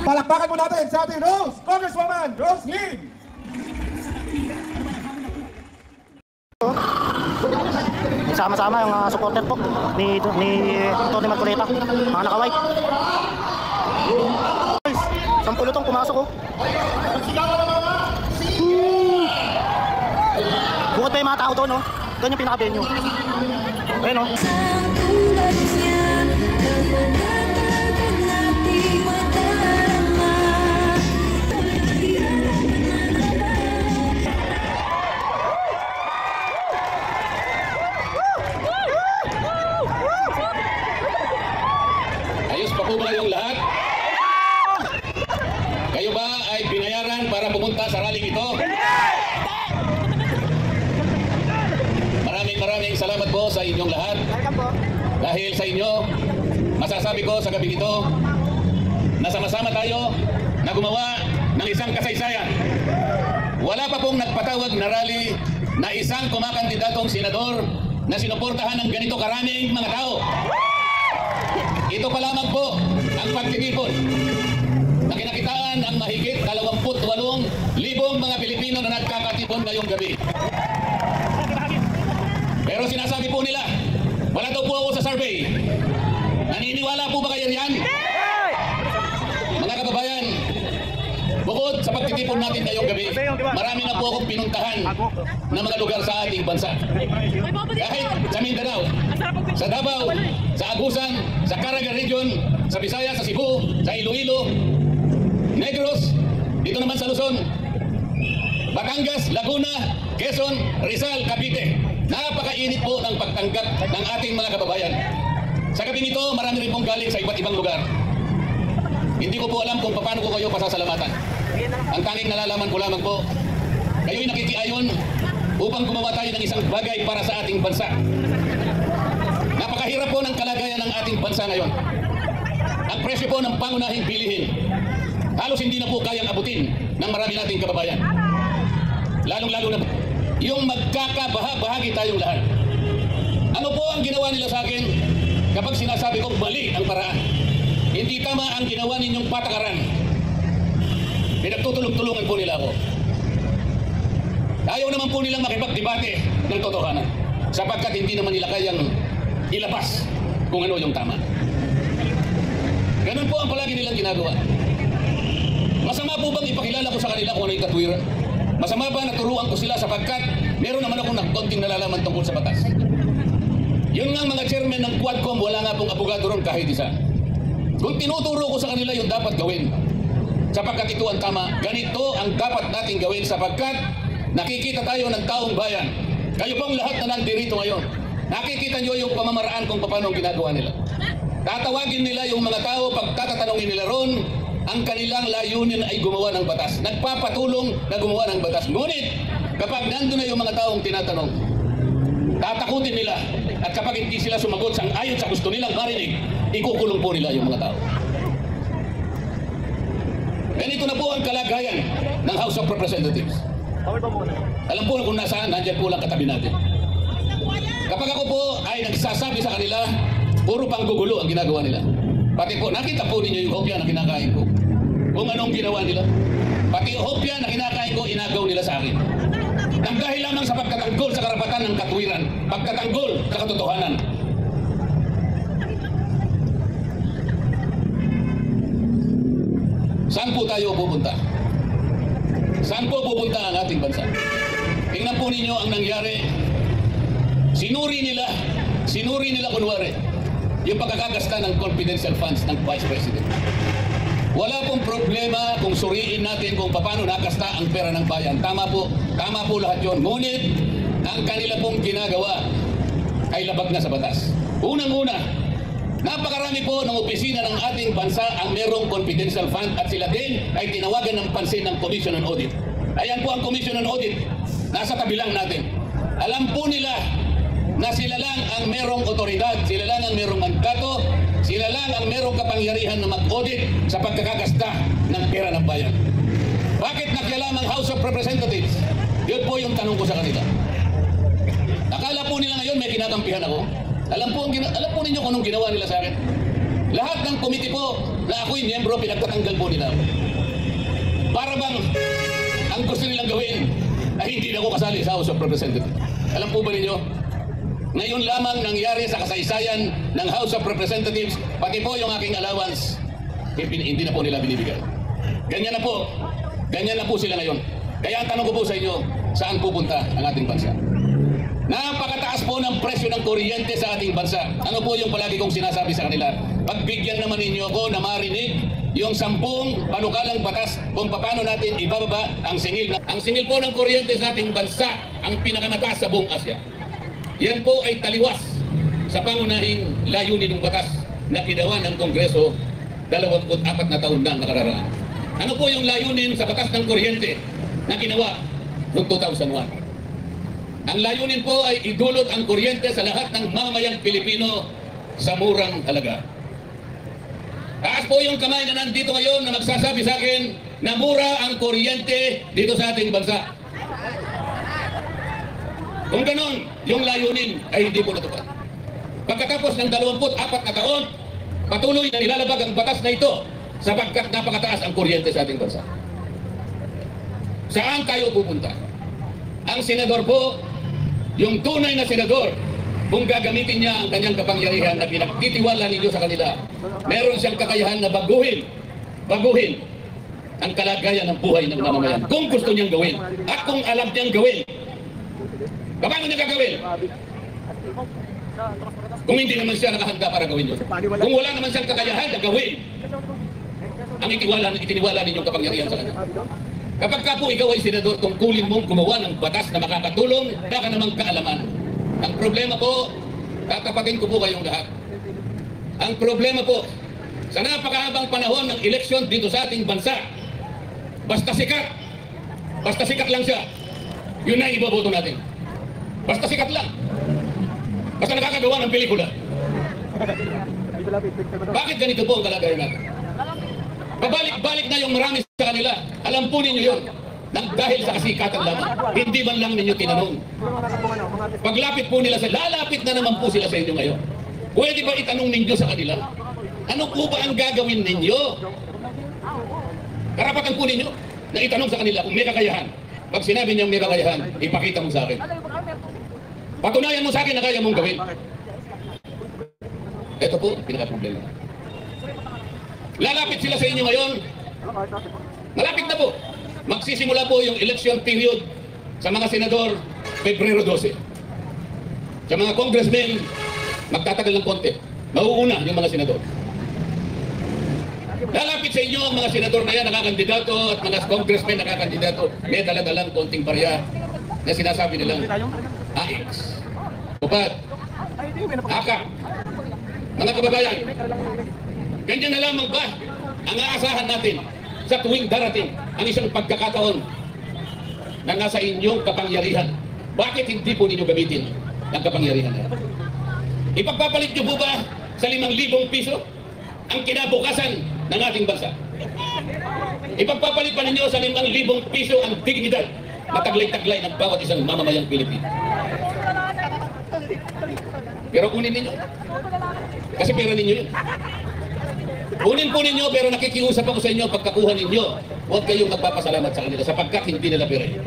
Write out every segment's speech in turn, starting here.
Palakpakan mo natin sa ating Rose, Congresswoman Rose Lim. Sama-sama yung supporter po ni Tony Marcoleta, mga naka-white. Sampulo tong pumasok oh. Bukod pa yung mga tao doon oh. Doon yung pinaka-venue. Ayun oh. Ayos pa po ba yung lahat? Kayo ba ay binayaran para pumunta sa rally ito? Maraming salamat po sa inyong lahat. Dahil sa inyo, masasabi ko sa gabi ito na sama-sama tayo na gumawa ng isang kasaysayan. Wala pa pong nagpatawag na rally na isang kumakandidatong senador na sinuportahan ng ganito karaming mga tao. Ito pa lamang po ang pagtitipon na kinakitaan ang mahigit 28,000 mga Pilipino na nagkakatipon ngayong gabi. Pero sinasabi po nila, wala daw po ako sa survey. Naniniwala po ba kayo yan? Mga kababayan, bukod sa pagtitipon natin ngayong gabi, marami na po akong pinuntahan na mga lugar sa ating bansa. Kahit sa Mindanao, sa Davao, sa Agusan, sa Caraga Region, sa Visayas, sa Cebu, sa Iloilo, Negros, dito naman sa Luzon, Batangas, Laguna, Quezon, Rizal, Cavite. Napakainit po ng pagtanggap ng ating mga kababayan. Sa gabi nito, marami rin pong galing sa iba't ibang lugar. Hindi ko po alam kung paano ko kayo pasasalamatan. Ang tanging nalalaman ko lamang po, kayo'y nakikiayon upang gumawa tayo ng isang bagay para sa ating bansa. Napakahirap po ng kalagayan ng ating bansa ngayon. Ang presyo po ng pangunahing bilihin, halos hindi na po kayang abutin ng marami nating kababayan. Lalong-lalo na yung magkakabaha-bahagi tayong lahat. Ano po ang ginawa nila sa akin kapag sinasabi kong mali ang paraan? Hindi tama ang ginawa ninyong patakaran. Pinagtutulong-tulungan po nila ako. Ayaw naman po nilang makipagdebate ng totohanan sapagkat hindi naman nila kayang ilabas kung ano yung tama. Ganun po ang palagi nilang ginagawa. Masama po bang ipakilala ko sa kanila kung ano yung katwiran? Masama ba naturuan ko sila sapagkat meron naman akong konting nalalaman tungkol sa batas? Yun nga mga chairman ng Quadcom, wala nga pong abogado ron kahit isa. Kung tinuturo ko sa kanila yung dapat gawin, sapagkat ito ang tama, ganito ang dapat nating gawin sapagkat nakikita tayo ng taong bayan. Kayo pong lahat na nandirito ngayon, nakikita nyo yung pamamaraan kung paano ginagawa nila. Tatawagin nila yung mga tao, pagtatatanungin nila ron, ang kanilang layunin ay gumawa ng batas. Nagpapatulong na gumawa ng batas. Ngunit, kapag nandun na yung mga taong tinatanong, tatakutin nila. At kapag hindi sila sumagot sang ayon sa gusto nilang marinig, ikukulong po nila yung mga tao. Ganito na po ang kalagayan ng House of Representatives. Alam po kung nasaan, nandyan po lang katabi natin. Kapag ako po ay nagsasabi sa kanila, puro panggugulo ang ginagawa nila. Pati po, nakita po ninyo yung hopya na kinakain ko. Kung anong ginawa nila. Pati yung hopya na kinakain ko, inagaw nila sa akin. Nang dahil lamang sa pagtatanggol sa karapatan ng katwiran, pagtatanggol sa katotohanan. Saan po tayo pupunta? Saan po pupunta ang ating bansa? Tingnan po ninyo ang nangyari. Sinuri nila kunwari yung pagkakagasta ng confidential funds ng Vice President. Wala pong problema kung suriin natin kung paano nakasta ang pera ng bayan. Tama po lahat yun. Ngunit, ang kanila pong ginagawa ay labag na sa batas. Unang-una, napakarami po ng opisina ng ating bansa ang merong confidential fund at sila din ay tinawagan ng pansin ng Commission on Audit. Ayan po ang Commission on Audit. Nasa tabi lang natin. Alam po nila na sila lang ang merong otoridad, sila lang ang merong mandato, sila lang ang merong kapangyarihan na mag-audit sa pagkakagasta ng pera ng bayan. Bakit nakialam ang House of Representatives? Yun po yung tanong ko sa kanila. Akala po kinakampihan ako? Alam po ninyo kung anong ginawa nila sa akin? Lahat ng komite po na ako'y miyembro, pinagtatanggal po nila ako. Para bang ang gusto nilang gawin ay hindi na ako kasali sa House of Representatives. Alam po ba ninyo? Ngayon lamang nangyari sa kasaysayan ng House of Representatives, pati po yung aking allowance, hindi na po nila binibigay. Ganyan na po sila ngayon. Kaya ang tanong ko po sa inyo, saan pupunta ang ating bansa? Napakataas po ng presyo ng kuryente sa ating bansa. Ano po yung palagi kong sinasabi sa kanila? Pagbigyan naman ninyo ako na marinig yung 10 panukalang batas kung paano natin ibababa ang singil. Ang singil po ng kuryente sa ating bansa, ang pinakamataas sa buong Asya. Yan po ay taliwas sa pangunahing layunin ng batas na ginawa ng Kongreso 24 na taon na nakararaan. Ano po yung layunin sa batas ng kuryente na ginawa noong 2001? Ang layunin po ay idulot ang kuryente sa lahat ng mamamayang Pilipino sa murang halaga. Taas po yung kamay na nandito ngayon na magsasabi sa akin na mura ang kuryente dito sa ating bansa. Kung ganon, yung layunin ay hindi po natupad. Pagkatapos ng 24 na taon, patuloy na nilalabag ang batas na ito sapagkat napakataas ang kuryente sa ating bansa. Saan kayo pupunta? Ang senador po, yung tunay na senador, kung gagamitin niya ang kanyang kapangyarihan na pinagtitiwala ninyo sa kanila, meron siyang kakayahan na baguhin ang kalagayan ng buhay ng mamamayan. Kung gusto niyang gawin at kung alam niyang gawin, paano niya gagawin? Kung hindi naman siya nakahanda para gawin yun. Kung wala naman siyang kakayahan na gawin ang itiniwala ninyong kapangyarihan sa kanya. Kapag ka po ikaw ay senador, tungkulin mong gumawa ng batas na makakatulong, wala ka namang kaalaman. Ang problema po, tatapatin ko po kayong lahat. Ang problema po, sa napakahabang panahon ng eleksyon dito sa ating bansa, basta sikat lang siya, yun na iboboto natin. Basta sikat lang. Basta nakakagawa ng pelikula. Bakit ganito po ang kalagayan natin? Pabalik-balik na yung marami sa kanila. Alam po ninyo yun. Dahil sa kasikatan lamang. Hindi man lang ninyo tinanong. Paglapit po nila lalapit na naman po sila sa inyo ngayon. Pwede ba itanong ninyo sa kanila? Ano po ba ang gagawin ninyo? Karapatan po ninyo na itanong sa kanila kung may kakayahan. Pag sinabi niyang may kakayahan, ipakita mo sa akin. Patunayan mo sa akin na kaya mong gawin. Ito po, pinaka-problema. Lalapit sila sa inyo ngayon. Malapit na po. Magsisimula po yung election period sa mga senador, Pebrero 12. Sa mga congressmen, magtatagal ng konti. Mauuna yung mga senador. Lalapit sa inyo ang mga senador na yan, nakakandidato, at mga congressmen nakakandidato. May daladalang konting barya na sinasabi nilang AX, Upad, Akak. Mga kababayan, ganyan na lamang ba ang aasahan natin sa tuwing darating ang isang pagkakataon na nasa inyong kapangyarihan? Bakit hindi po ninyo gamitin ang kapangyarihan na yan? Ipagpapalit nyo po ba sa 5,000 piso ang kinabukasan ng ating bansa? Ipagpapalit pa ninyo sa 5,000 piso ang dignidad na taglay-taglay ng bawat isang mamamayang Pilipino? Pero kunin ninyo. Kasi pera ninyo yun. Kunin po ninyo, pero nakikiusap ako sa inyo, pagkakuha ninyo, huwag kayong magpapasalamat sa kanila sapagkat hindi nila pera yun.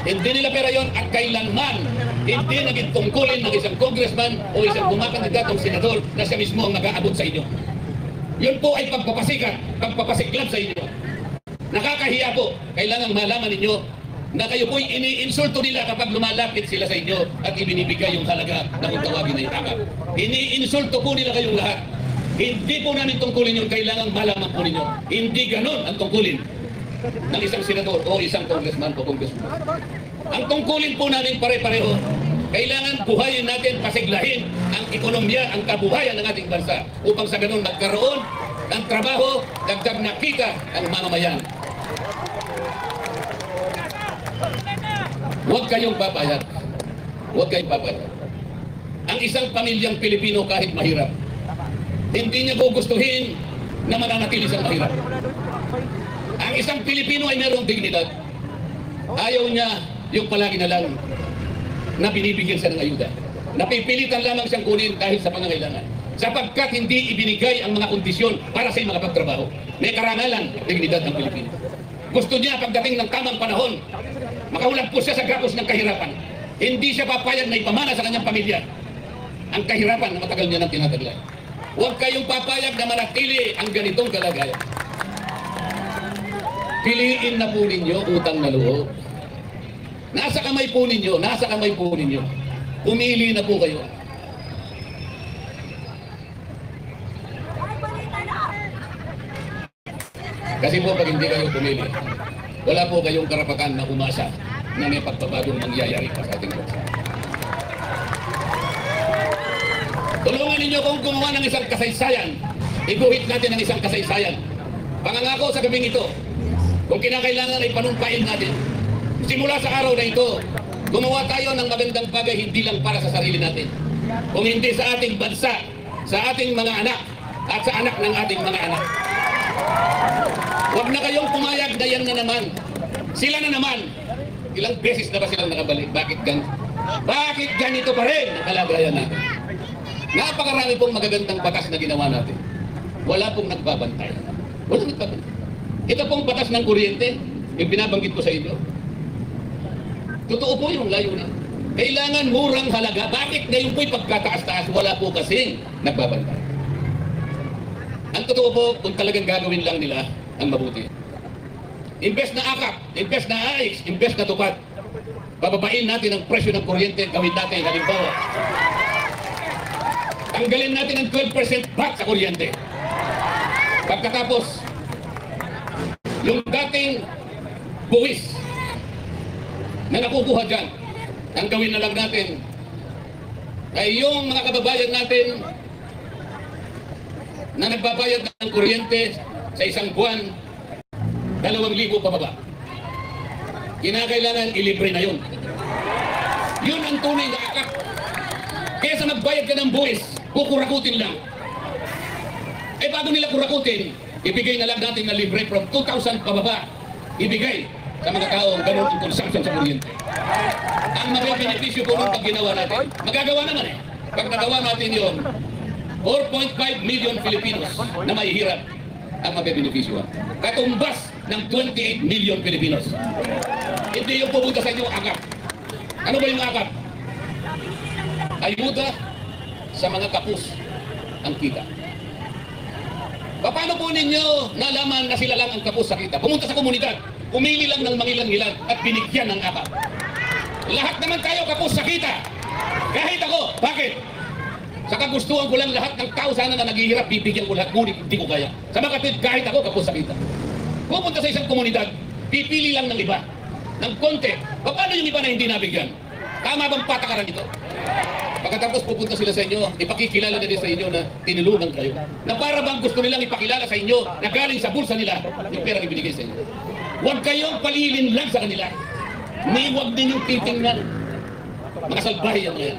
Hindi nila pera yun at kailanman hindi naging tungkulin ng isang congressman o isang kumakandidatong senador na siya mismo ang nag-aabot sa inyo. Yun po ay pagpapasiklab sa inyo. Nakakahiya po. Kailangan malaman ninyo na kayo po'y iniinsulto nila kapag lumalapit sila sa inyo at ibinibigay yung halaga na kung tawagin na itaka. Iniinsulto po nila kayong lahat. Hindi po namin tungkulin yun, kailangan malaman po ninyo. Hindi ganon ang tungkulin ng isang senador o isang congressman o congressman. Ang tungkulin po namin pare-pareho, kailangan buhayin natin, pasiglahin ang ekonomiya, ang kabuhayan ng ating bansa upang sa ganon magkaroon ng trabaho, dagdag na kita ang mamamayan. Huwag kayong papayag. Huwag kayong papayag. Ang isang pamilyang Pilipino kahit mahirap, hindi niya gugustuhin na mananatili sa mahirap. Ang isang Pilipino ay mayroong dignidad. Ayaw niya yung palagi na lang na binibigyan siya ng ayuda. Napipilitan lamang siyang kunin dahil sa pangangailangan. Sapagkat hindi ibinigay ang mga kondisyon para sa makapagtrabaho. May karangalan ang dignidad ng Pilipino. Gusto niya pagdating ng tamang panahon, makahulagpos siya sa gapos ng kahirapan. Hindi siya papayag na ipamana sa kanyang pamilya ang kahirapan na matagal niya nang tinataglan. Huwag kayong papayag na manatili ang ganitong kalagayan. Piliin na po ninyo utang na loob. Nasa kamay po ninyo, nasa kamay po ninyo. Pumili na po kayo. Kasi po pag hindi kayo pumili, wala po kayong karapatan na umasa na may pagpabagong mangyayari pa sa ating bansa. Tulungan ninyo kung gumawa ng isang kasaysayan. Iguhit natin ang isang kasaysayan. Pangangako sa gabing ito, kung kinakailangan ay panumpain natin. Simula sa araw na ito, gumawa tayo ng magandang bagay hindi lang para sa sarili natin. Kung hindi sa ating bansa, sa ating mga anak, at sa anak ng ating mga anak. Huwag na kayong pumayag na yan na naman. Sila na naman. Ilang beses na ba silang nakabalik? Bakit ganito pa rin ang kalagayan natin? Napakarami pong magagandang batas na ginawa natin. Wala pong nagbabantay. Wala nagbabantay. Ito pong batas ng kuryente, yung binabanggit ko sa inyo. Totoo po yung layunin. Kailangan murang halaga. Bakit ngayon po'y pagkataas-taas? Wala po kasing nagbabantay. Ang totoo po, kung talagang gagawin lang nila ang mabuti. Invest na akap, invest na AIX, invest na tupad. Bababain natin ang presyo ng kuryente, gawin natin halimbawa. Tanggalin natin ang 12% VAT sa kuryente. Pagkatapos, yung dating buwis na nakukuha dyan, ang gawin na lang natin ay yung mga kababayan natin na nagbabayad ng kuryente sa isang buwan, 2,000 pababa. Kinakailangan ilibre na yun. Yun ang tunay na akap. Kaysa magbayad ka ng buwis, kukurakutin lang. Eh bago nila kurakutin, ibigay na lang natin na libre from 2,000 pababa. Ibigay sa mga taong ganun ang consumption sa kuryente. Ang mabibenepisyo po nung pag ginawa natin, magagawa naman eh. Pag nagawa natin yun, 4.5 million Filipinos na mahihirap ang mabibenepisyo. Katumbas ng 28 million Filipinos. Hindi yung pupunta sa inyo akap. Ano ba yung akap? Ayuda sa mga kapus ang kita. Paano po ninyo nalaman na sila lang ang kapus sa kita? Pumunta sa komunidad, pumili lang ng mangilan-ngilan at binigyan ng akap. Lahat naman tayo kapus sa kita. Kahit ako. Bakit? Sa kagustuhan ko lang lahat ng tao sana na naghihirap, bibigyan ko lahat, ngunit hindi ko kaya. Sa makatid, kahit ako kapos sa kita. Pupunta sa isang komunidad, pipili lang ng iba, ng konti. Paano yung iba na hindi nabigyan? Tama bang patakaran ito? Pagkatapos pupunta sila sa inyo, ipakikilala na din sa inyo na tinulungan kayo. Na para bang gusto nilang ipakilala sa inyo na galing sa bulsa nila yung perang ibinigay sa inyo. Huwag kayong palilin lang sa kanila. Ni huwag ninyong titingnan. Mga salbahe yan ngayon.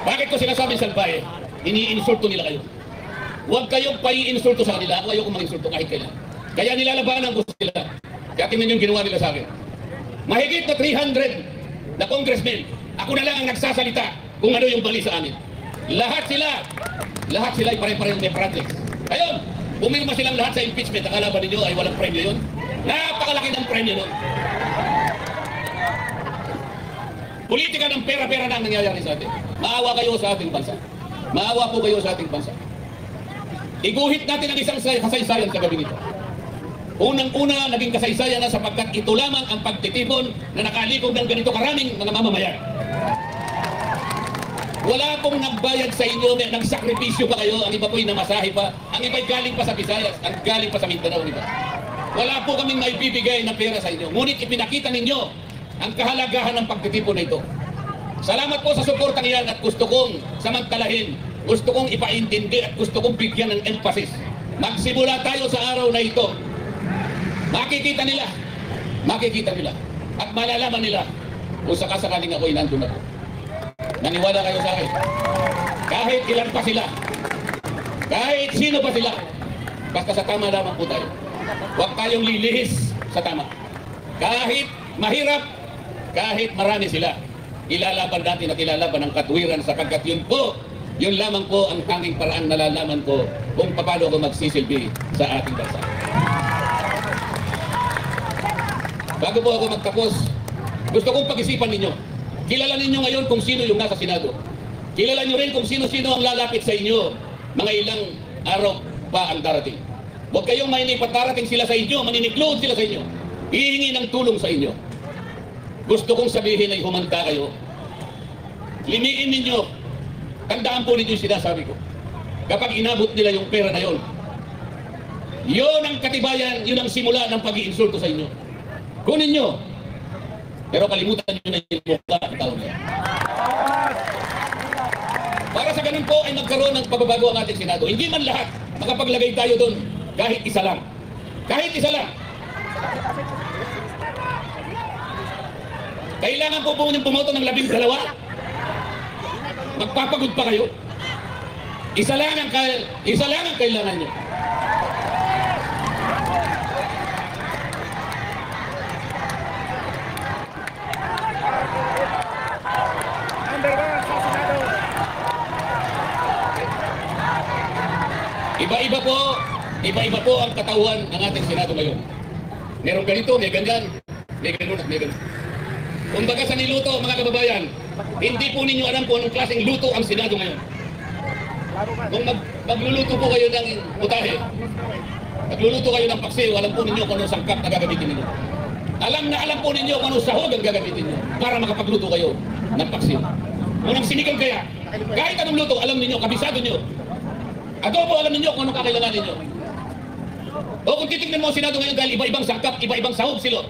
Bakit ko sinasabing salbahe? Ini-insulto nila kayo. Huwag kayong pai-insulto sa kanila. Ako ayoko mag-insulto kahit kailan. Kaya nilalabanan ko sila. Kaya tingnan yung ginawa nila sa akin. Mahigit na 300 na congressmen. Ako na lang ang nagsasalita kung ano yung bali sa amin. Lahat sila ay pare-parehong may projects. Ayun, pumirma silang lahat sa impeachment. Akala ba ninyo ay walang premyo yun? Napakalaki ng premyo nun. Politika ng pera-pera na ang nangyayari sa atin. Maawa kayo sa ating bansa. Maawa po kayo sa ating bansa. Iguhit natin ang isang kasaysayan sa gabi nito. Unang-una, naging kasaysayan na sapagkat ito lamang ang pagtitipon na nakalikog ng ganito karaming mga mamamayan. Wala pong nagbayad sa inyo, nagsakripisyo pa kayo, ang iba po'y namasahe pa, ang iba'y galing pa sa Visayas, ang galing pa sa Mindanao, iba. Wala po kaming maibibigay na pera sa inyo. Ngunit ipinakita ninyo ang kahalagahan ng pagtitipon na ito. Salamat po sa suportang iyan at gusto kong samantalahin, gusto kong ipaintindi at gusto kong bigyan ng emphasis. Magsimula tayo sa araw na ito. Makikita nila at malalaman nila kung sakasakaling ako'y nandun ako. Naniwala kayo sa akin. Kahit ilan pa sila, kahit sino pa sila, basta sa tama lamang po tayo. Huwag tayong lilihis sa tama. Kahit mahirap, kahit marami sila, ilalaban natin at ilalaban ang katwiran sapagkat yun lamang po ang tanging paraan nalalaman ko kung paano ako magsisilbi sa ating bansa. Bago po ako magtapos, gusto kong pag-isipan ninyo. Kilala ninyo ngayon kung sino yung nasa Senado. Kilala nyo rin kung sino-sino ang lalapit sa inyo mga ilang araw pa ang darating. Huwag kayong mainipat, darating sila sa inyo, maniniklod sila sa inyo. Hihingi ng tulong sa inyo. Gusto kong sabihin ay humanda kayo. Limiin ninyo. Tandaan po ninyo yung sinasabi ko. Kapag inabot nila yung pera na yon, yun ang katibayan, yun ang simula ng pag-iinsulto sa inyo. Kunin nyo. Pero kalimutan nyo na yung mukha ang tao niya. Para sa ganun po ay magkaroon ng pagbabago ang ating Senado. Hindi man lahat makapaglagay tayo doon kahit isa lang. Kahit isa lang. Kailangan po yung pumoto ng 12. Magpapagod pa kayo. Isa lang ang kailangan nyo. Iba-iba po ang katawan ng ating Senado ngayon. Meron ganito, may ganyan, may ganun at may ganun. Kung baga sa niluto, mga kababayan, hindi po ninyo alam kung anong klaseng luto ang Senado ngayon. Kung magluluto po kayo ng putahe, magluluto kayo ng paksiw, alam po ninyo kung anong sangkap na gagamitin ninyo. Alam po ninyo kung anong sahog ang gagamitin ninyo para makapagluto kayo ng paksiw. Unang sinigang kaya, kahit anong luto, alam ninyo, kabisado nyo. Adobo, alam ninyo kung anong kakailangan ninyo. O kung titignan mo ang Senado ngayon dahil iba-ibang sangkap, iba-ibang sahog sila.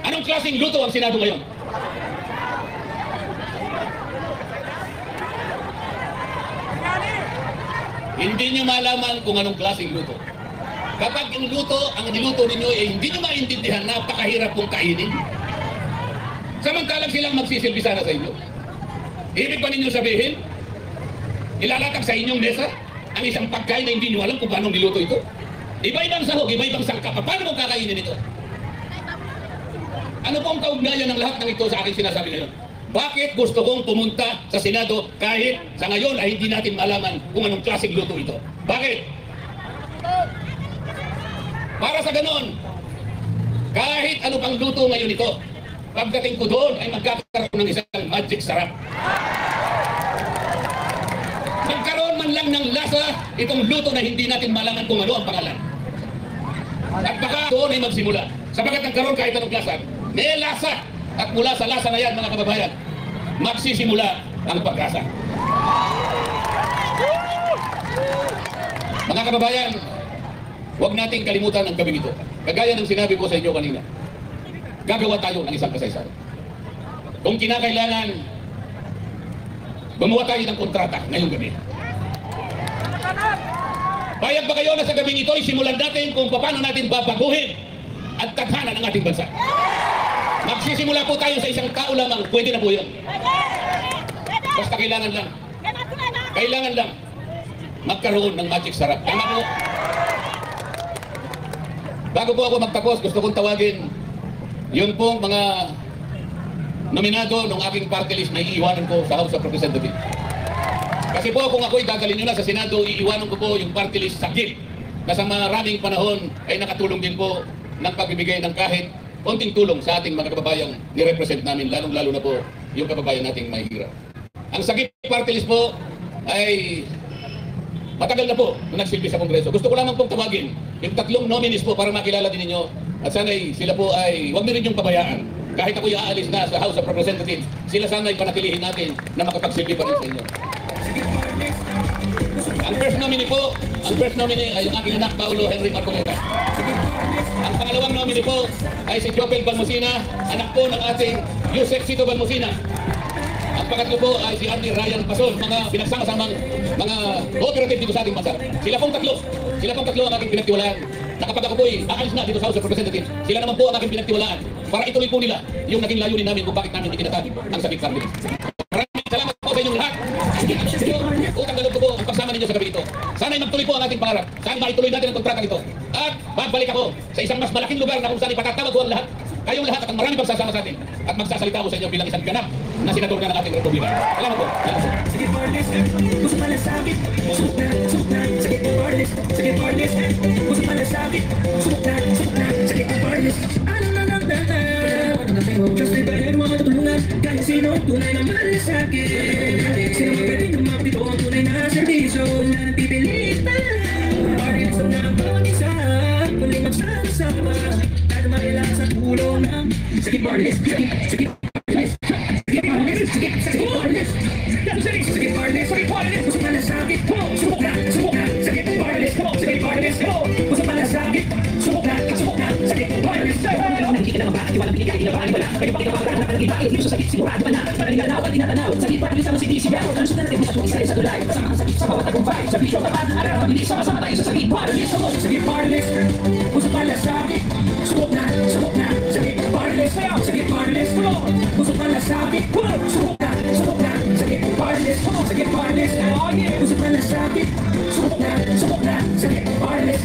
Anong klaseng luto ang Senado ngayon? Hindi nyo malaman kung anong klaseng luto. Kapag ang niluto ninyo ay hindi nyo maintindihan, napakahirap pong kainin. Samantalang silang magsisilbi sana sa inyo. Ibig ba ninyo sabihin, ilalatag sa inyong mesa ang isang pagkain na hindi nyo alam kung paano niluto ito? Iba-ibang sahog, iba-ibang sangkap. Paano mo kakainin ito? Ano po ang kaugnayan ng lahat ng ito sa aking sinasabi ngayon? Bakit gusto kong pumunta sa Senado kahit sa ngayon ay hindi natin malaman kung anong klaseng luto ito? Bakit? Para sa ganon, kahit ano pang luto ngayon ito, pagdating ko doon ay magkakaroon ng isang magic sarap. Magkaroon man lang ng lasa itong luto na hindi natin malaman kung ano ang pangalan. At baka doon ay magsimula. Sapagat nagkaroon kahit anong lasa, may lasa. At mula sa lasa na yan, mga kababayan, magsisimula ang pag-asa. Mga kababayan, huwag nating kalimutan ang gabing ito. Kagaya ng sinabi ko sa inyo kanina, gagawa tayo ng isang kasaysayan. Kung kinakailangan, gumawa tayo ng kontrata ngayong gabi. Payag ba kayo na sa gabing ito, simulan natin kung paano natin babaguhin at tadhana ng ating bansa. Magsisimula po tayo sa isang tao lamang, pwede na po yun. Basta kailangan lang magkaroon ng magic sarap. Tama po. Bago po ako magtapos, gusto kong tawagin yun pong mga nominado ng aking party list na iiwanan ko sa House of Representatives. Kasi po kung ako'y gagalin nyo na sa Senado, iiwanan ko po yung party list sa GIP na sa maraming panahon ay nakatulong din po ng pagbibigay ng kahit konting tulong sa ating mga kababayang ni-represent namin, lalong-lalo na po yung kababayan nating mahihirap. Ang sa GIP party list po ay matagal na po na nagsilbi sa Kongreso. Gusto ko lamang pong tawagin yung 3 nominees po para makilala din ninyo at sana'y sila po ay huwag nyo rin yung pabayaan. Kahit ako'y aalis na sa House of Representatives, sila sana'y panatilihin natin na makapagsilbi pa rin sa inyo. Ang first nominee ay yung aking anak, Paulo Henry Marcoleta. Ang pangalawang nominee po ay si Jopel Balmosina, anak po ng ating Yusek Sito Balmosina. Ang pangatlo po ay si Andy Ryan Pason, mga pinagsama-samang mga operative dito sa ating bansa. Sila pong tatlo ang aking pinagtiwalaan. Nakapag ako po'y aalis na dito sa House of Representatives, sila naman po ang aking pinagtiwalaan para ituloy po nila yung naging layunin namin kung bakit namin itinatag ang Sabik Family. Maraming salamat po sa inyong lahat. Utang galog ko po ang pagsama ninyo sa gabi ito. Sana'y magtuloy po ang ating pangarap. Sana'y maituloy natin ang kontratang ito. At babalik ako sa isang mas malaking lugar na kung saan ipatatawag ko ang lahat kayong lahat at ang marami pang sasama sa atin at magsasalita ko sa inyo bilang isang ganap na senador na ng ating republika. Salamat po. Salamat po. Sige Parles, gusto malasakit, subok na, sige Parles, sige Parles, gusto malasakit, subok na, sige Parles. Ano na lang Diyos ay bayan mo matulungan, kahit sino tunay na malasakit. Sino magaling lumapit o ang tunay na serbisyo na nagpipilitan. Parles na ang bawat isa, muling magsasama, kada mailang sa tulong ng sige Parles, sige Parles, sige Parles, sige Parles. Sige Parles, gusto malasakit, subok na, sige Parles, sige Parles, gusto malasakit, subok na, sige Parles. Nakikita naman ba, tiwalang binigay, kinabaan wala, kayo pa kinabaan, nakalagay bakit, hindi sa sakit, sigurado ba na, pananigalaw at tinatanaw, sige Parles ang sinisigaw, ang sundan natin sa isa sa tulay, kasama ang sakit sa bawat tagumpay, sa bisyo kapan, araw, mabilis, sama-sama tayo sa sakit, Parles, sige Parles, gusto malasakit, subok na, sige Parles, sige Parles, gusto malasakit, subok na, sige Parles, sige Parles, gusto malasakit, subok na, sige Parles,